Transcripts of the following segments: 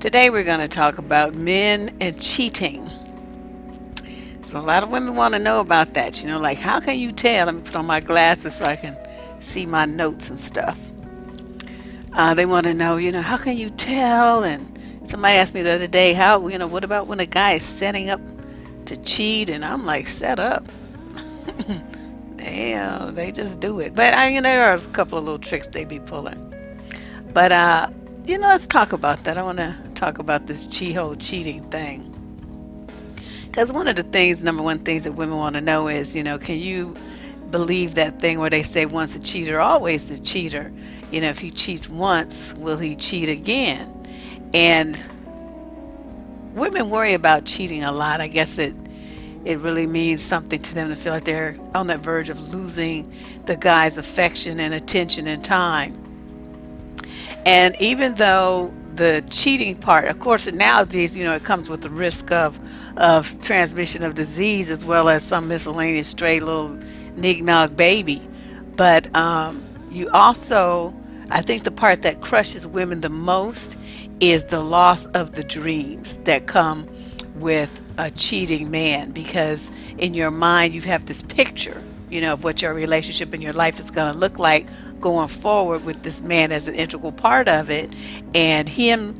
Today we're going to talk about men and cheating. So a lot of women want to know about that. Like how can you tell? Let me put on my glasses so I can see my notes and stuff. They want to know, how can you tell? And somebody asked me the other day, what about when a guy is setting up to cheat? And I'm like, set up. They just do it. But there are a couple of little tricks they be pulling. But let's talk about that. I want to talk about this whole cheating thing. Because one of the things, number one things that women want to know is, can you believe that thing where they say once a cheater, always the cheater? If he cheats once, will he cheat again? And women worry about cheating a lot. I guess it really means something to them to feel like they're on that verge of losing the guy's affection and attention and time. And even though the cheating part, of course, nowadays, it comes with the risk of transmission of disease as well as some miscellaneous stray little nig-nog baby. But you also, I think the part that crushes women the most is the loss of the dreams that come with a cheating man, because in your mind you have this picture, of what your relationship and your life is going to look like going forward with this man as an integral part of it, and him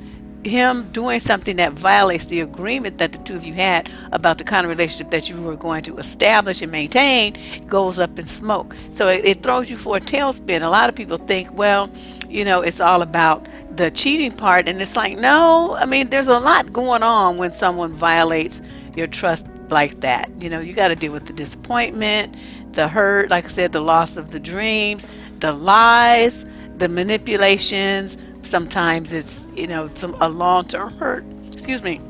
doing something that violates the agreement that the two of you had about the kind of relationship that you were going to establish and maintain goes up in smoke. So it throws you for a tailspin. A lot of people think, well, it's all about the cheating part, and it's like, no, there's a lot going on when someone violates your trust like that. You got to deal with the disappointment, the hurt, like I said, the loss of the dreams, the lies, the manipulations. Sometimes it's, a long-term hurt, excuse me,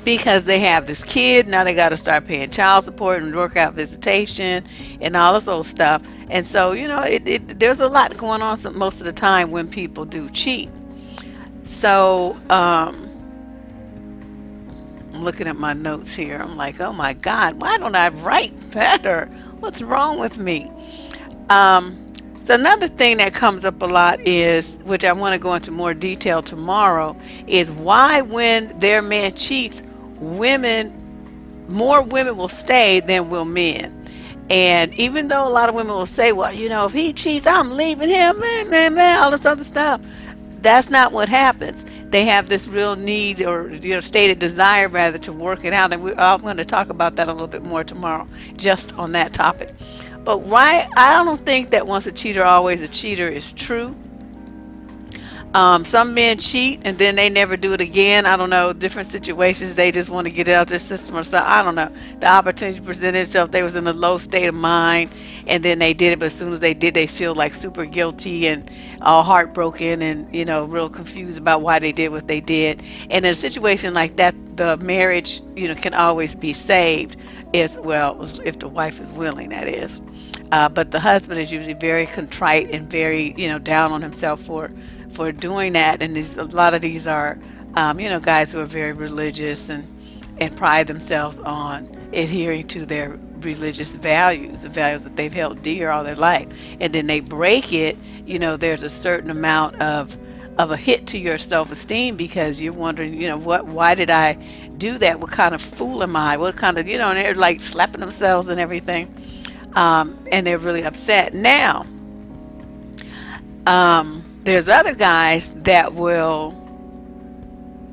because they have this kid. Now they got to start paying child support and work out visitation and all this old stuff. And so, there's a lot going on most of the time when people do cheat. So, I'm looking at my notes here. I'm like, oh my God, why don't I write better? What's wrong with me? So another thing that comes up a lot is, which I want to go into more detail tomorrow, is why when their man cheats, more women will stay than will men. And even though a lot of women will say, well, if he cheats, I'm leaving him, man, all this other stuff. That's not what happens. They have this real need, or stated desire rather, to work it out. And I'm going to talk about that a little bit more tomorrow, just on that topic. But why I don't think that once a cheater, always a cheater is true. Some men cheat and then they never do it again. I don't know, different situations. They just want to get it out their system or something. I don't know. The opportunity presented itself. They was in a low state of mind and then they did it. But as soon as they did, they feel like super guilty and all heartbroken and, real confused about why they did what they did. And in a situation like that, the marriage, can always be saved if the wife is willing, that is. But the husband is usually very contrite and very, down on himself for doing that. And a lot of these are, guys who are very religious and pride themselves on adhering to their religious values, the values that they've held dear all their life. And then they break it, there's a certain amount of a hit to your self-esteem, because you're wondering, why did I do that? What kind of fool am I? What kind of, and they're like slapping themselves and everything. And they're really upset. Now, there's other guys that will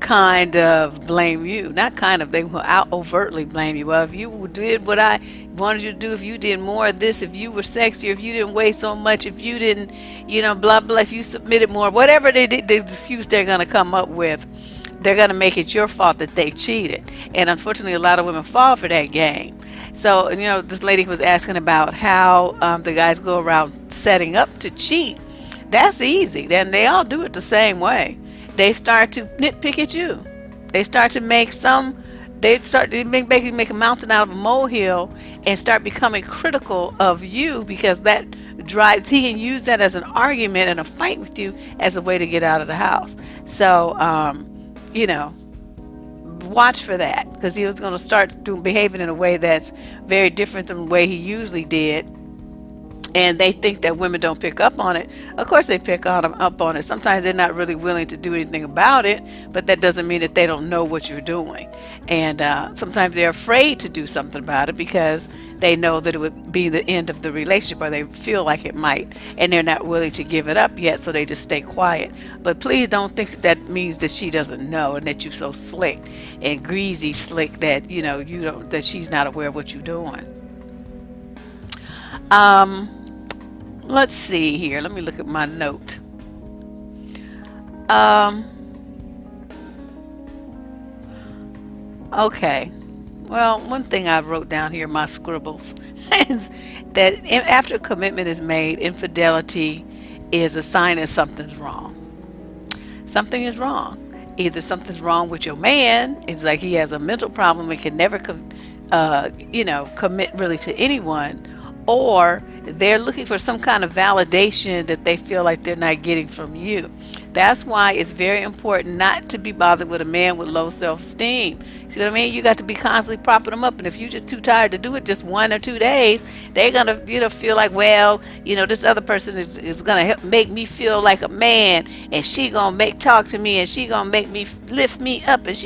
kind of blame you. Not kind of, they will overtly blame you. Well, if you did what I wanted you to do, if you did more of this, if you were sexier, if you didn't weigh so much, if you didn't, blah, blah, if you submitted more, whatever they did, the excuse they're going to come up with, they're going to make it your fault that they cheated. And unfortunately, a lot of women fall for that game. So, this lady was asking about how the guys go around setting up to cheat. That's easy. Then they all do it the same way. They start to nitpick at you. They start to basically make a mountain out of a molehill and start becoming critical of you, because that drives, he can use that as an argument and a fight with you as a way to get out of the house. So, watch for that, because he was going to start behaving in a way that's very different than the way he usually did. and they think that women don't pick up on it. Of course they pick up on it. Sometimes they're not really willing to do anything about it, but that doesn't mean that they don't know what you're doing. And sometimes they're afraid to do something about it because they know that it would be the end of the relationship, or they feel like it might, and they're not willing to give it up yet, so they just stay quiet. But please don't think that that means that she doesn't know, and that you're so slick and greasy slick that you don't, that she's not aware of what you're doing. um let's see here. Let me look at my note. um okay. Well, one thing I wrote down here in my scribbles is that after commitment is made, infidelity is a sign that something's wrong. Something is wrong. Either something's wrong with your man, it's like he has a mental problem and can never commit really to anyone, or they're looking for some kind of validation that they feel like they're not getting from you. That's why it's very important not to be bothered with a man with low self-esteem. See what I mean? You got to be constantly propping them up, and if you're just too tired to do it just 1 or 2 days, they're gonna feel like, well, this other person is gonna help make me feel like a man, and she gonna talk to me, and she gonna make me lift me up, and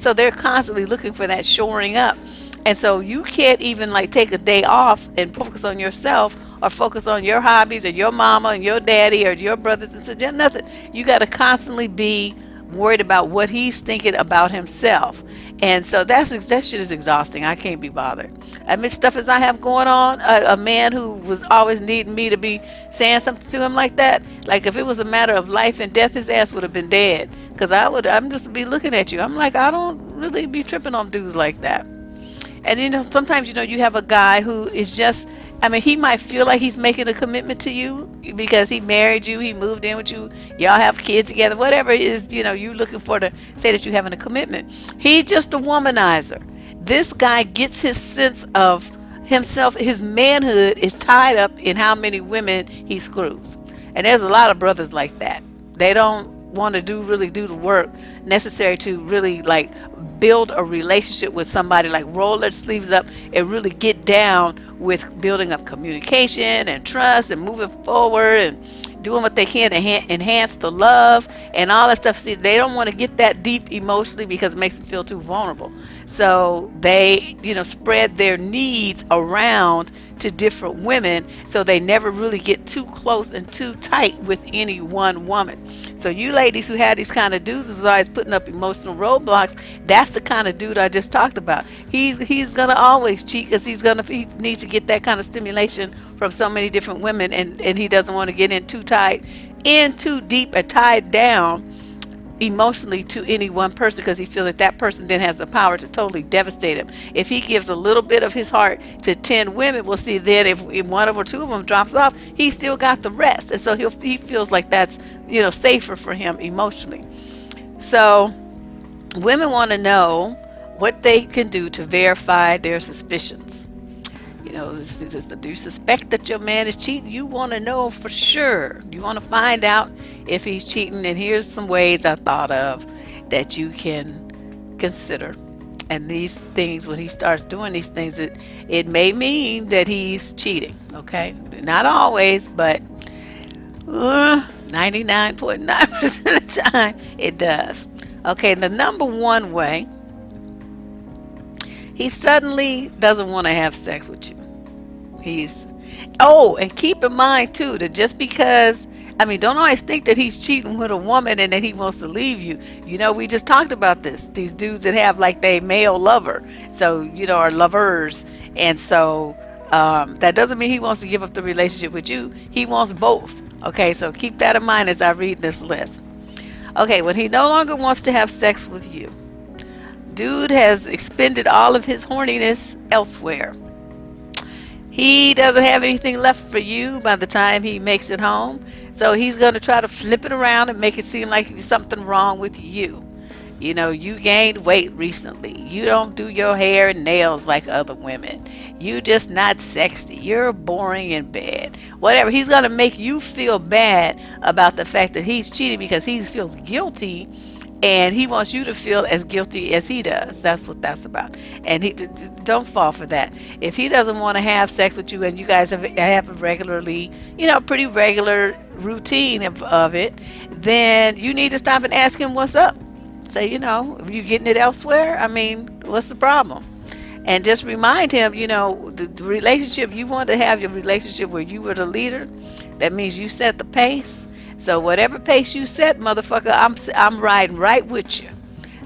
so they're constantly looking for that shoring up. And so you can't even like take a day off and focus on yourself, or focus on your hobbies, or your mama and your daddy or your brothers and sisters. Nothing. You got to constantly be worried about what he's thinking about himself. And so that shit is exhausting. I can't be bothered. I mean, stuff as I have going on, a man who was always needing me to be saying something to him like that, like if it was a matter of life and death, his ass would have been dead. Because I'm just be looking at you. I'm like, I don't really be tripping on dudes like that. And sometimes you have a guy who is just, I mean, he might feel like he's making a commitment to you because he married you, he moved in with you, y'all have kids together, whatever it is, you looking for to say that you're having a commitment. He's just a womanizer. This guy gets his sense of himself, his manhood is tied up in how many women he screws. And there's a lot of brothers like that. They don't want to really do the work necessary to really like build a relationship with somebody, like roll their sleeves up and really get down with building up communication and trust and moving forward and doing what they can to enhance the love and all that stuff. See, they don't want to get that deep emotionally because it makes them feel too vulnerable. So they, spread their needs around to different women, so they never really get too close and too tight with any one woman. So you ladies who have these kind of dudes who's always putting up emotional roadblocks, that's the kind of dude I just talked about. He's gonna always cheat because he needs to get that kind of stimulation from so many different women, and he doesn't want to get in too deep or tied down emotionally to any one person, because he feels that person then has the power to totally devastate him. If he gives a little bit of his heart to 10 women, we'll see then if one or two of them drops off, he still got the rest. And so he feels like that's safer for him emotionally. So women want to know what they can do to verify their suspicions. Do you suspect that your man is cheating? You want to know for sure. You want to find out if he's cheating. And here's some ways I thought of that you can consider. And these things, when he starts doing these things, it may mean that he's cheating. Okay, not always, but 99.9% of the time it does. Okay, the number one way, he suddenly doesn't want to have sex with you. And keep in mind too that just because, don't always think that he's cheating with a woman and that he wants to leave you. We just talked about this. These dudes that have like they male lover, so are lovers, and so that doesn't mean he wants to give up the relationship with you. He wants both. Okay, so keep that in mind as I read this list. Okay, when he no longer wants to have sex with you, dude has expended all of his horniness elsewhere. He doesn't have anything left for you by the time he makes it home. So he's going to try to flip it around and make it seem like there's something wrong with you. You gained weight recently. You don't do your hair and nails like other women. You just not sexy. You're boring in bed. Whatever. He's going to make you feel bad about the fact that he's cheating because he feels guilty and he wants you to feel as guilty as he does. That's what that's about. And don't fall for that. If he doesn't want to have sex with you and you guys have a regularly, pretty regular routine of it, then you need to stop and ask him what's up. Say, you getting it elsewhere? I mean, what's the problem? And just remind him, the relationship, you want to have your relationship where you were the leader. That means you set the pace. So whatever pace you set, motherfucker, I'm riding right with you.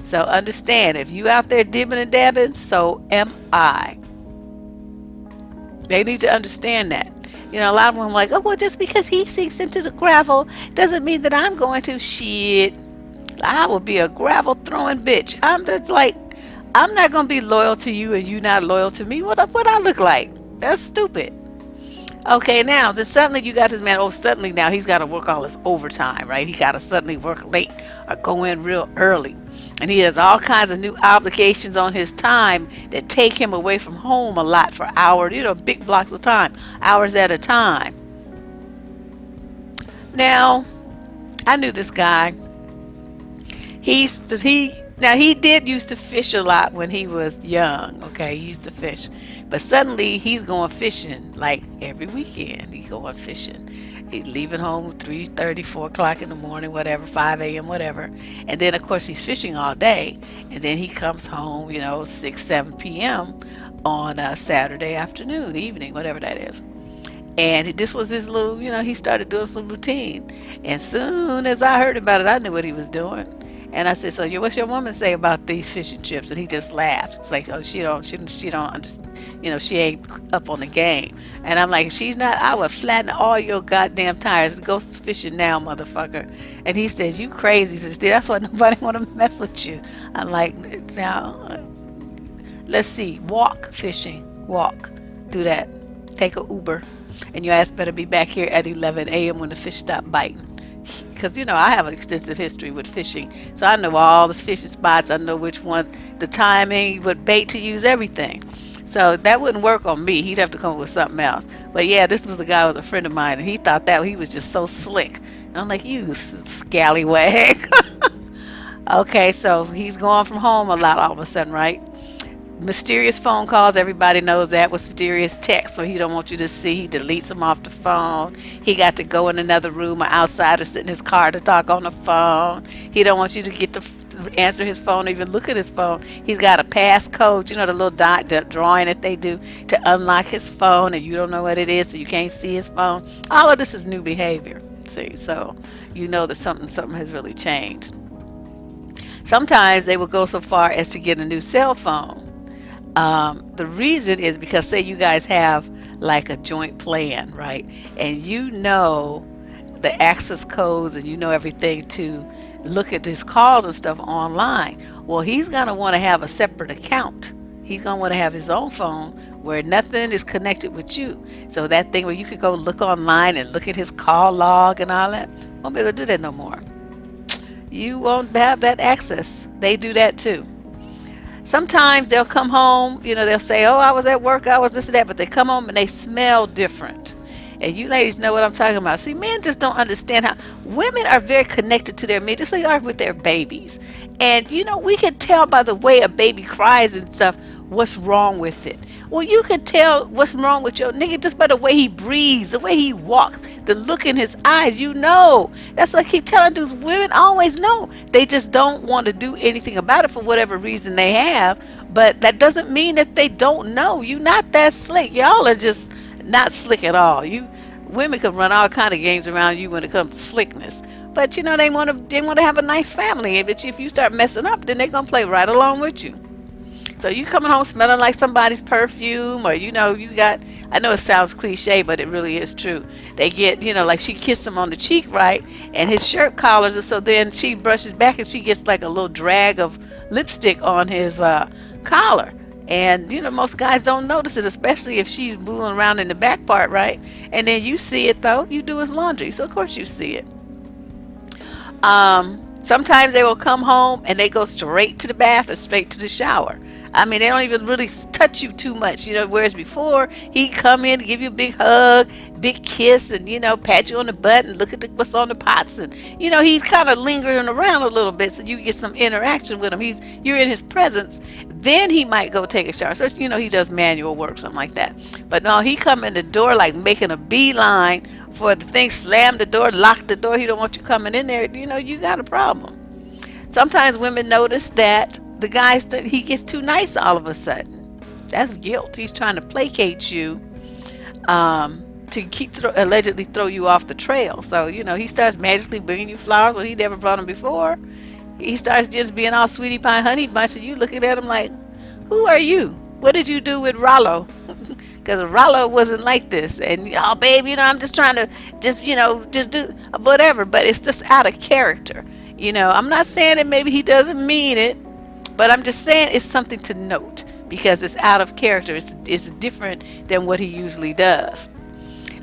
So understand, if you out there dibbing and dabbing, so am I. They need to understand that. A lot of them are like, oh, well, just because he sinks into the gravel doesn't mean that I'm going to. Shit. I will be a gravel throwing bitch. I'm just like, I'm not going to be loyal to you and you not loyal to me. What I look like? That's stupid. Okay, now, then suddenly you got this man, suddenly now he's got to work all his overtime, right? He got to suddenly work late or go in real early. And he has all kinds of new obligations on his time that take him away from home a lot for hours, big blocks of time, hours at a time. Now, I knew this guy. He did used to fish a lot when he was young. Okay, he used to fish, but suddenly he's going fishing like every weekend. He's going fishing. He's leaving home 3:30, 4 o'clock in the morning, whatever, 5 a.m., whatever. And then of course he's fishing all day, and then he comes home, 6, 7 p.m. on a Saturday afternoon, evening, whatever that is. And this was his little, he started doing some routine. And soon as I heard about it, I knew what he was doing. And I said, so what's your woman say about these fishing trips? And he just laughs. It's like, oh, she don't understand, she ain't up on the game. And I'm like, she's not. I would flatten all your goddamn tires. Go fishing now, motherfucker. And he says, you crazy, sister. That's why nobody want to mess with you. I'm like, now, let's see. Walk fishing. Walk. Do that. Take a Uber. And your ass better be back here at 11 a.m. when the fish stop biting. Because, I have an extensive history with fishing. So I know all the fishing spots. I know which ones, the timing, what bait to use, everything. So that wouldn't work on me. He'd have to come up with something else. But yeah, this was a guy who was a friend of mine, and he thought that he was just so slick. And I'm like, you scallywag. Okay, so he's going from home a lot all of a sudden, right? Mysterious phone calls, everybody knows that. With mysterious texts where he don't want you to see, he deletes them off the phone. He got to go in another room or outside or sit in his car to talk on the phone. He don't want you to get to answer his phone or even look at his phone. He's got a passcode, the little drawing that they do to unlock his phone, and you don't know what it is, so you can't see his phone. All of this is new behavior. See, so that something has really changed. Sometimes they will go so far as to get a new cell phone. The reason is because, say you guys have like a joint plan, right? And the access codes and everything to look at his calls and stuff online. Well, he's going to want to have a separate account. He's going to want to have his own phone where nothing is connected with you. So that thing where you could go look online and look at his call log and all that, won't be able to do that no more. You won't have that access. They do that too. Sometimes they'll come home, they'll say, oh, I was at work, I was this and that, but they come home and they smell different. And you ladies know what I'm talking about. See, men just don't understand how women are very connected to their men, just like they are with their babies. And, we can tell by the way a baby cries and stuff what's wrong with it. Well, you can tell what's wrong with your nigga just by the way he breathes, the way he walks, the look in his eyes. That's what I keep telling dudes. Women always know. They just don't want to do anything about it for whatever reason they have. But that doesn't mean that they don't know. You're not that slick. Y'all are just not slick at all. Women can run all kind of games around you when it comes to slickness. But they want to have a nice family. If you start messing up, then they're gonna play right along with you. So you coming home smelling like somebody's perfume, or you got, I know it sounds cliche, but it really is true. They get, like she kissed him on the cheek, right? And his shirt collars, and so then she brushes back and she gets like a little drag of lipstick on his collar. And most guys don't notice it, especially if she's moving around in the back part, right? And then you see it though. You do his laundry, so of course you see it. Sometimes they will come home and they go straight to the bath or straight to the shower. I mean, they don't even really touch you too much, whereas before he'd come in, give you a big hug, big kiss, and, pat you on the butt and look at what's on the pots. And, he's kind of lingering around a little bit so you get some interaction with him. You're in his presence. Then he might go take a shower. So, he does manual work, something like that. But no, he come in the door like making a beeline for the thing, slam the door, lock the door. He don't want you coming in there. You got a problem. Sometimes women notice that the guy, he gets too nice all of a sudden. That's guilt. He's trying to placate you to allegedly throw you off the trail. So, he starts magically bringing you flowers when he never brought them before. He starts just being all sweetie pie honey bunch, and you looking at him like, who are you? What did you do with Rollo? Because Rollo wasn't like this. And, oh, babe, I'm just trying to just do whatever. But it's just out of character. I'm not saying that maybe he doesn't mean it, but I'm just saying it's something to note because it's out of character. It's different than what he usually does.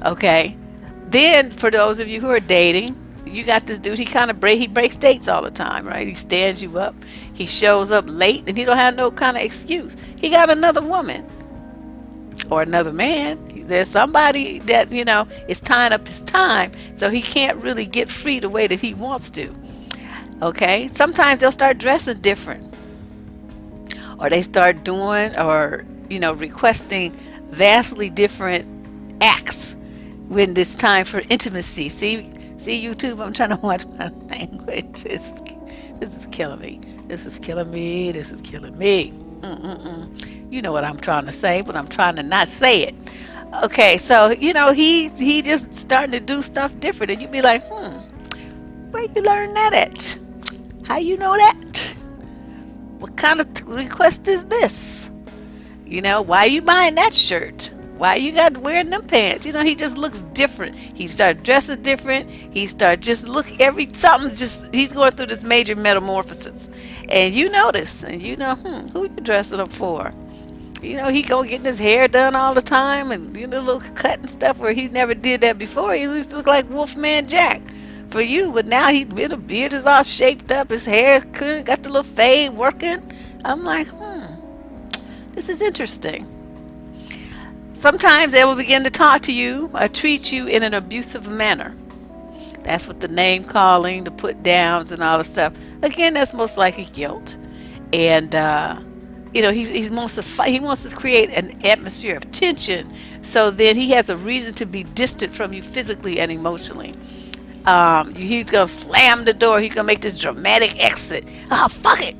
Okay. Then for those of you who are dating, you got this dude. He breaks dates all the time, right? He stands you up. He shows up late, and he don't have no kind of excuse. He got another woman or another man. There's somebody that is tying up his time, so he can't really get free the way that he wants to. Okay. Sometimes they'll start dressing different. Or they start doing or, requesting vastly different acts when it's time for intimacy. See YouTube, I'm trying to watch my language. This is killing me. This is killing me. This is killing me. You know what I'm trying to say, but I'm trying to not say it. Okay, so, he just starting to do stuff different. And you be like, where you learn that at? How you know that? What kind of request is this? Why are you buying that shirt? Why you got wearing them pants? He just looks different. He started dressing different. He started he's going through this major metamorphosis. And you notice, and who you dressing up for? He go getting his hair done all the time and, little cut and stuff where he never did that before. He used to look like Wolfman Jack for you, but now the beard is all shaped up, his hair got the little fade working. I'm like, this is interesting. Sometimes they will begin to talk to you or treat you in an abusive manner. That's what the name calling, the put downs, and all the stuff. Again, that's most likely guilt, and he wants to fight. He wants to create an atmosphere of tension, so then he has a reason to be distant from you physically and emotionally. He's gonna slam the door. He's gonna make this dramatic exit. Oh, fuck it.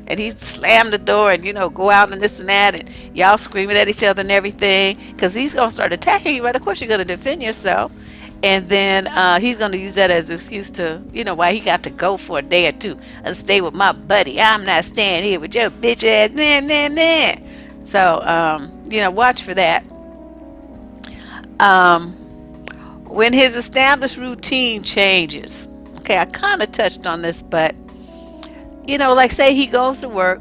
And he slam the door and go out and this and that, and y'all screaming at each other and everything, because he's gonna start attacking you. Right? Of course, you're gonna defend yourself, and then he's gonna use that as an excuse to why he got to go for a day or two and stay with my buddy. I'm not staying here with your bitch ass. Nah. So watch for that. When his established routine changes. Okay, I kind of touched on this, but like say he goes to work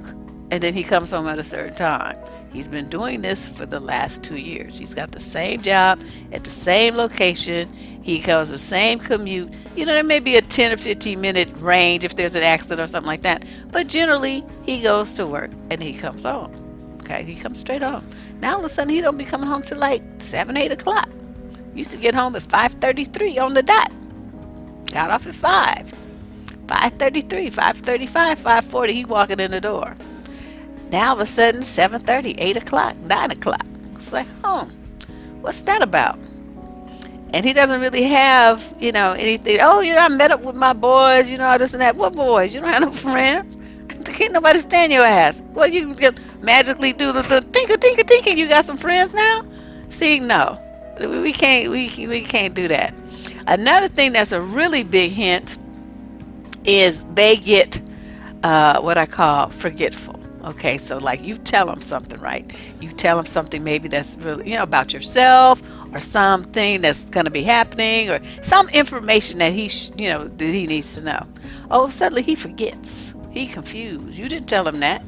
and then he comes home at a certain time. He's been doing this for the last 2 years. He's got the same job at the same location. He goes the same commute. There may be a 10 or 15 minute range if there's an accident or something like that. But generally, he goes to work and he comes home. Okay, he comes straight home. Now all of a sudden, he don't be coming home till like 7, 8 o'clock. Used to get home at 5:33 on the dot. Got off at 5. 5:33, 5:35, 5:40, he walking in the door. Now all of a sudden, 7:30, 8 o'clock, 9 o'clock. It's like, what's that about? And he doesn't really have, anything. Oh, I met up with my boys, this and that. What boys? You don't have no friends? Can't nobody stand your ass. What, you can magically do the tinker, tinker, tinker, you got some friends now? See, no. We can't do that. Another thing that's a really big hint is they get what I call forgetful. Okay, so like you tell them something, right? You tell them something maybe that's really, about yourself or something that's going to be happening or some information that that he needs to know. Oh, suddenly he forgets. He confused. You didn't tell him that.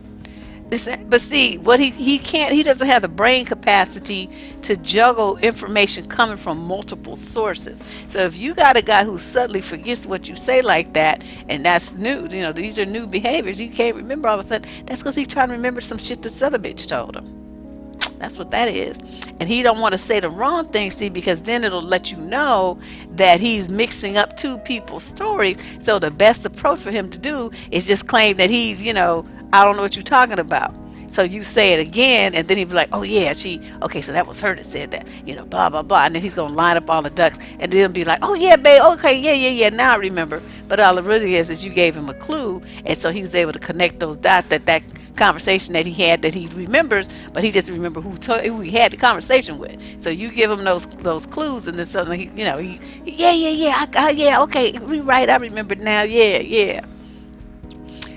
But see, what he can't, he doesn't have the brain capacity to juggle information coming from multiple sources. So if you got a guy who suddenly forgets what you say like that, and that's new, these are new behaviors. You can't remember all of a sudden. That's because he's trying to remember some shit this other bitch told him. That's what that is. And he don't want to say the wrong thing, see, because then it'll let you know that he's mixing up two people's stories. So the best approach for him to do is just claim that he's, I don't know what you're talking about. So you say it again, and then he'd be like, oh yeah, okay, so that was her that said that, blah, blah, blah. And then he's going to line up all the ducks, and then be like, oh yeah, babe, okay, yeah, now I remember. But all it really is you gave him a clue, and so he was able to connect those dots, that conversation that he had that he remembers, but he just remember who he had the conversation with. So you give him those clues, and then suddenly yeah, okay, right, I remember now, yeah.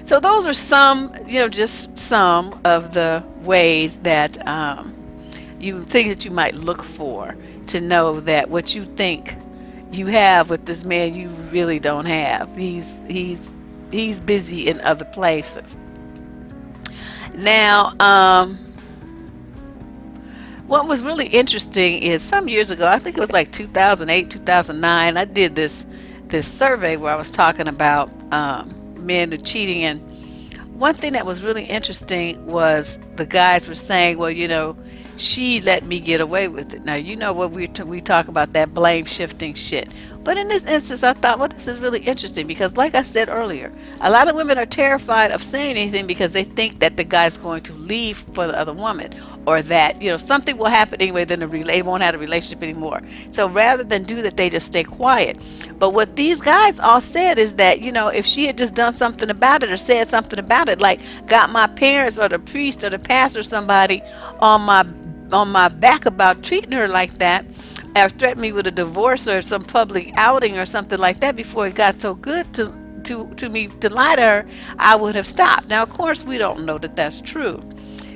So those are some, just some of the ways that you think that you might look for to know that what you think you have with this man, you really don't have. He's busy in other places. Now, what was really interesting is some years ago, I think it was like 2008, 2009, I did this survey where I was talking about men are cheating, and one thing that was really interesting was the guys were saying, well, she let me get away with it. Now, what we talk about, that blame shifting shit. But in this instance, I thought, well, this is really interesting because, like I said earlier, a lot of women are terrified of saying anything because they think that the guy's going to leave for the other woman, or that, something will happen anyway, then they won't have a relationship anymore. So rather than do that, they just stay quiet. But what these guys all said is that, if she had just done something about it or said something about it, like got my parents or the priest or the pastor or somebody on my back about treating her like that, or threatened me with a divorce or some public outing or something like that before it got so good to me to lie to her, I would have stopped. Now, of course, we don't know that that's true.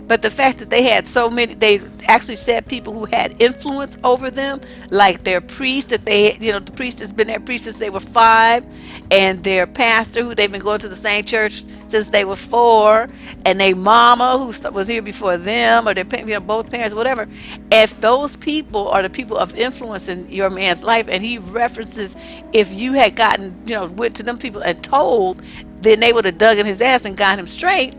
But the fact that they had so many, they actually said people who had influence over them, like their priest, that they, the priest has been their priest since they were 5, and their pastor, who they've been going to the same church since they were 4, and their mama, who was here before them, or their, both parents, whatever. If those people are the people of influence in your man's life, and he references, if you had gotten, went to them people and told, then they would have dug in his ass and got him straight,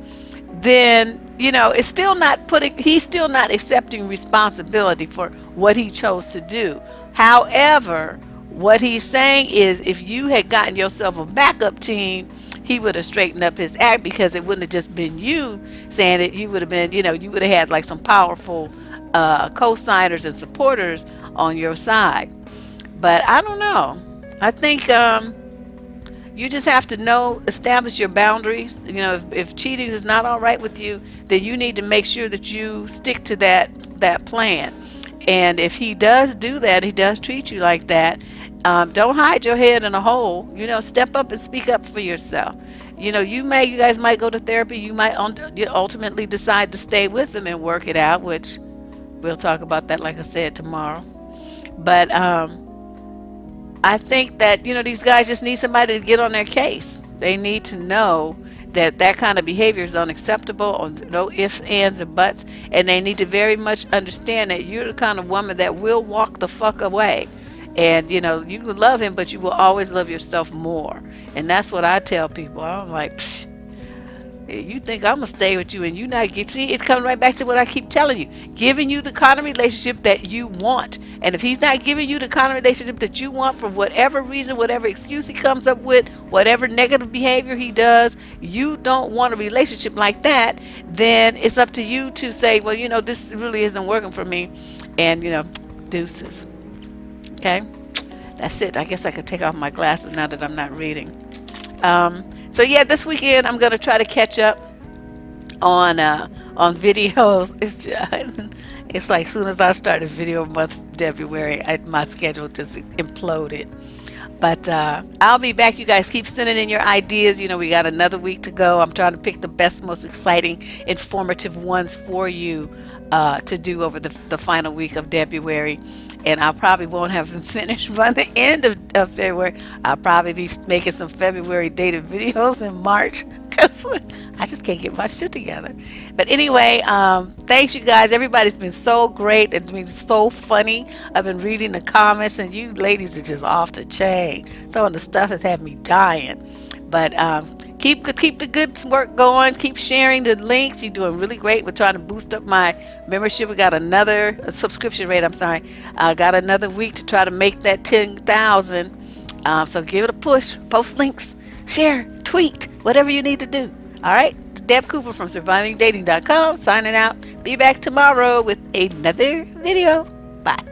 then it's still not he's still not accepting responsibility for what he chose to do. However, what he's saying is, if you had gotten yourself a backup team, he would have straightened up his act, because it wouldn't have just been you saying it. You would have been, you would have had like some powerful co-signers and supporters on your side. But I don't know. I think you just have to establish your boundaries. If cheating is not all right with you, then you need to make sure that you stick to that plan. And if he does do that, he does treat you like that, don't hide your head in a hole. Step up and speak up for yourself. You guys might go to therapy. You might ultimately decide to stay with him and work it out, which we'll talk about that, like I said, tomorrow. But I think that, these guys just need somebody to get on their case. They need to know that kind of behavior is unacceptable, on no ifs, ands, or buts. And they need to very much understand that you're the kind of woman that will walk the fuck away. And, you can love him, but you will always love yourself more. And that's what I tell people. I'm like, pfft, you think I'm going to stay with you and you not get... See, it's coming right back to what I keep telling you. Giving you the kind of relationship that you want. And if he's not giving you the kind of relationship that you want, for whatever reason, whatever excuse he comes up with, whatever negative behavior he does, you don't want a relationship like that, then it's up to you to say, well, this really isn't working for me. And, deuces. Okay? That's it. I guess I could take off my glasses now that I'm not reading. So yeah, this weekend I'm going to try to catch up on videos. It's like, as soon as I started video month February, my schedule just imploded. But I'll be back. You guys keep sending in your ideas. We got another week to go. I'm trying to pick the best, most exciting, informative ones for you to do over the final week of February. And I probably won't have them finished by the end of February. I'll probably be making some February dated videos in March. Because I just can't get my shit together. But anyway, thanks you guys. Everybody's been so great. It's been so funny. I've been reading the comments, and you ladies are just off the chain. Some of the stuff has had me dying. But keep the good work going. Keep sharing the links. You're doing really great. We're trying to boost up my membership. We got another subscription rate. I'm sorry. I got another week to try to make that 10,000. So give it a push. Post links. Share. Tweet. Whatever you need to do. All right. It's Deb Cooper from survivingdating.com signing out. Be back tomorrow with another video. Bye.